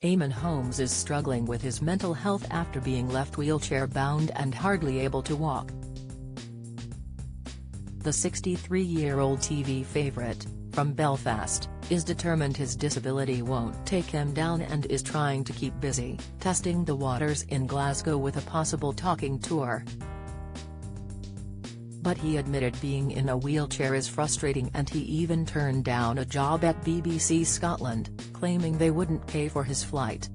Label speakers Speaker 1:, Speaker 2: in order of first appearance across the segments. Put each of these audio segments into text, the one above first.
Speaker 1: Eamonn Holmes is struggling with his mental health after being left wheelchair-bound and hardly able to walk. The 63-year-old TV favourite, from Belfast, is determined his disability won't take him down and is trying to keep busy, testing the waters in Glasgow with a possible talking tour. But he admitted being in a wheelchair is frustrating, and he even turned down a job at BBC Scotland, claiming they wouldn't pay for his flight.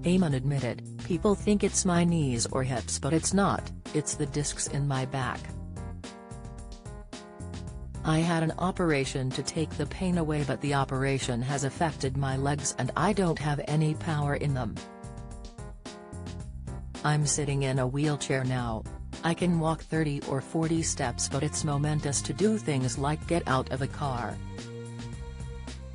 Speaker 1: Eamonn admitted, "People think it's my knees or hips, but it's not, it's the discs in my back. I had an operation to take the pain away, but the operation has affected my legs and I don't have any power in them. I'm sitting in a wheelchair now. I can walk 30 or 40 steps, but it's momentous to do things like get out of a car.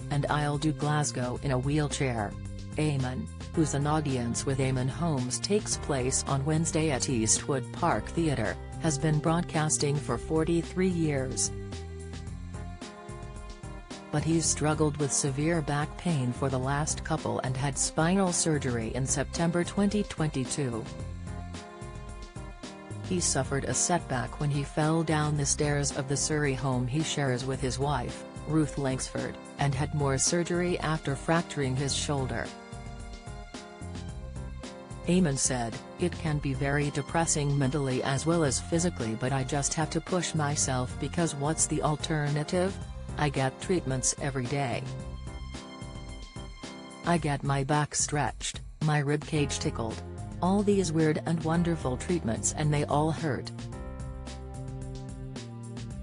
Speaker 1: And I'll do Glasgow in a wheelchair." Eamonn, whose An Audience with Eamonn Holmes takes place on Wednesday at Eastwood Park Theatre, has been broadcasting for 43 years. But he's struggled with severe back pain for the last couple and had spinal surgery in September 2022. He suffered a setback when he fell down the stairs of the Surrey home he shares with his wife, Ruth Langsford, and had more surgery after fracturing his shoulder. Eamonn said, "It can be very depressing mentally as well as physically, but I just have to push myself because what's the alternative? I get treatments every day. I get my back stretched, my ribcage tickled. All these weird and wonderful treatments, and they all hurt.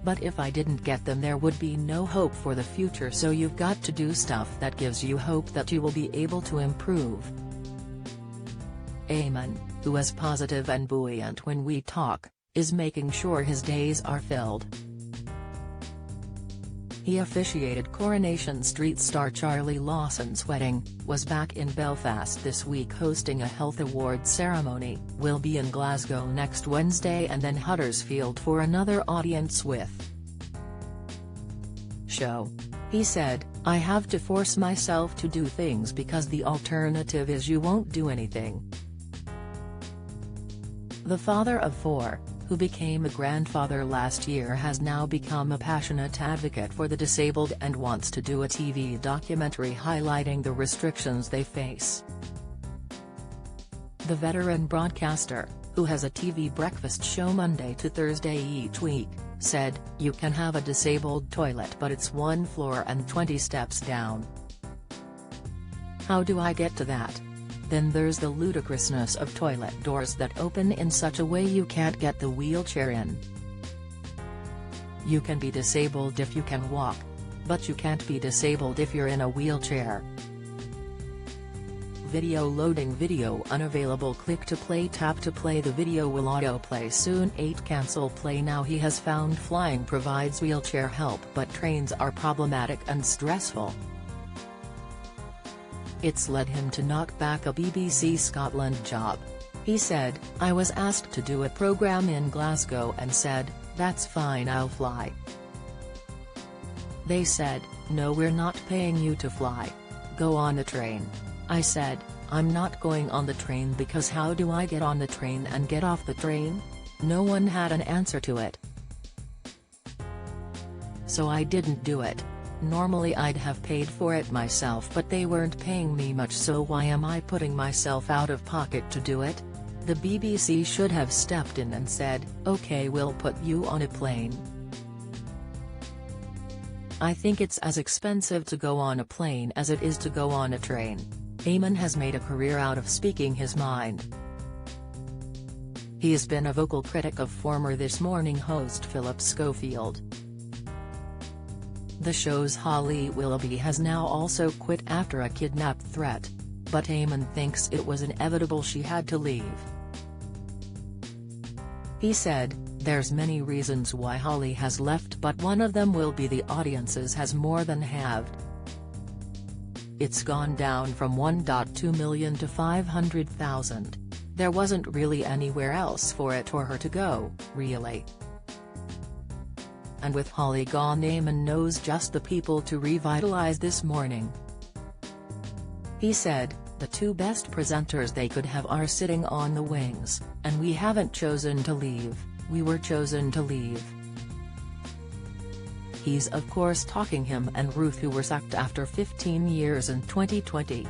Speaker 1: But if I didn't get them, there would be no hope for the future, so you've got to do stuff that gives you hope that you will be able to improve." Eamonn, who is positive and buoyant when we talk, is making sure his days are filled. He officiated Coronation Street star Charlie Lawson's wedding, was back in Belfast this week hosting a health awards ceremony, will be in Glasgow next Wednesday and then Huddersfield for another audience with show. He said, "I have to force myself to do things because the alternative is you won't do anything." The father of 4, who became a grandfather last year, has now become a passionate advocate for the disabled and wants to do a TV documentary highlighting the restrictions they face. The veteran broadcaster, who has a TV breakfast show Monday to Thursday each week, said, "You can have a disabled toilet, but it's 1 floor and 20 steps down. How do I get to that? Then there's the ludicrousness of toilet doors that open in such a way you can't get the wheelchair in. You can be disabled if you can walk. But you can't be disabled if you're in a wheelchair." Video loading. Video unavailable. Click to play. Tap to play. The video will autoplay soon. 8 Cancel play now. He has found flying provides wheelchair help, but trains are problematic and stressful. It's led him to knock back a BBC Scotland job. He said, "I was asked to do a programme in Glasgow and said, that's fine, I'll fly. They said, no, we're not paying you to fly. Go on the train. I said, I'm not going on the train because how do I get on the train and get off the train? No one had an answer to it. So I didn't do it. Normally I'd have paid for it myself, but they weren't paying me much, so why am I putting myself out of pocket to do it? The BBC should have stepped in and said, okay, we'll put you on a plane. I think it's as expensive to go on a plane as it is to go on a train." Eamonn has made a career out of speaking his mind. He has been a vocal critic of former This Morning host Philip Schofield. The show's Holly Willoughby has now also quit after a kidnap threat, but Eamonn thinks it was inevitable she had to leave. He said, "There's many reasons why Holly has left, but one of them will be the audiences has more than halved. It's gone down from 1.2 million to 500,000. There wasn't really anywhere else for it or her to go, really. And with Holly gone, Eamonn knows just the people to revitalize This Morning. He said, "The two best presenters they could have are sitting on the wings, and we haven't chosen to leave, we were chosen to leave." He's of course talking him and Ruth, who were sacked after 15 years in 2020.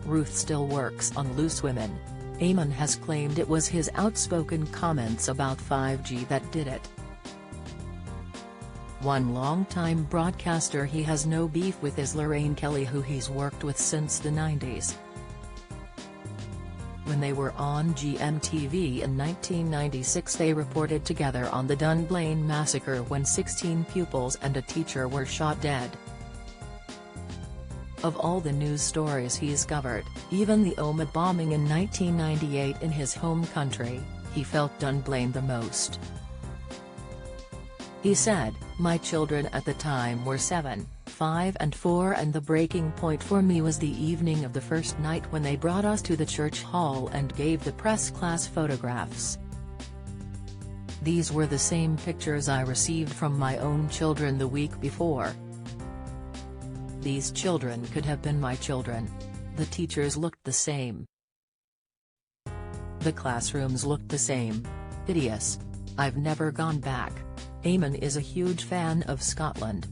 Speaker 1: Ruth still works on Loose Women. Eamonn has claimed it was his outspoken comments about 5G that did it. One longtime broadcaster he has no beef with is Lorraine Kelly, who he's worked with since the 90s. When they were on GMTV in 1996, they reported together on the Dunblane massacre when 16 pupils and a teacher were shot dead. Of all the news stories he's covered, even the Omagh bombing in 1998 in his home country, he felt Dunblane the most. He said, "My children at the time were 7, 5 and 4, and the breaking point for me was the evening of the first night when they brought us to the church hall and gave the press class photographs. These were the same pictures I received from my own children the week before. These children could have been my children. The teachers looked the same. The classrooms looked the same. Hideous. I've never gone back." Eamonn is a huge fan of Scotland.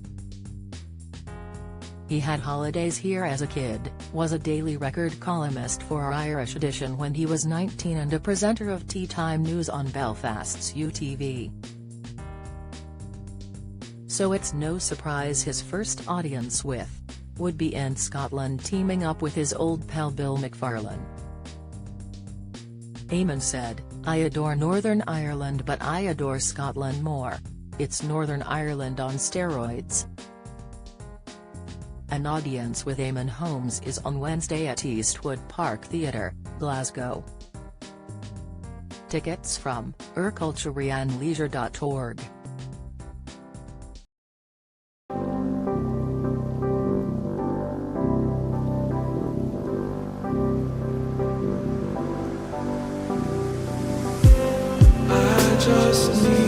Speaker 1: He had holidays here as a kid, was a Daily Record columnist for our Irish edition when he was 19 and a presenter of Tea Time News on Belfast's UTV. So it's no surprise his first audience with would be in Scotland, teaming up with his old pal Bill McFarlane. Eamonn said, "I adore Northern Ireland, but I adore Scotland more. It's Northern Ireland on steroids." An audience with Eamonn Holmes is on Wednesday at Eastwood Park Theatre, Glasgow. Tickets from urcultureandleisure.org.
Speaker 2: I just need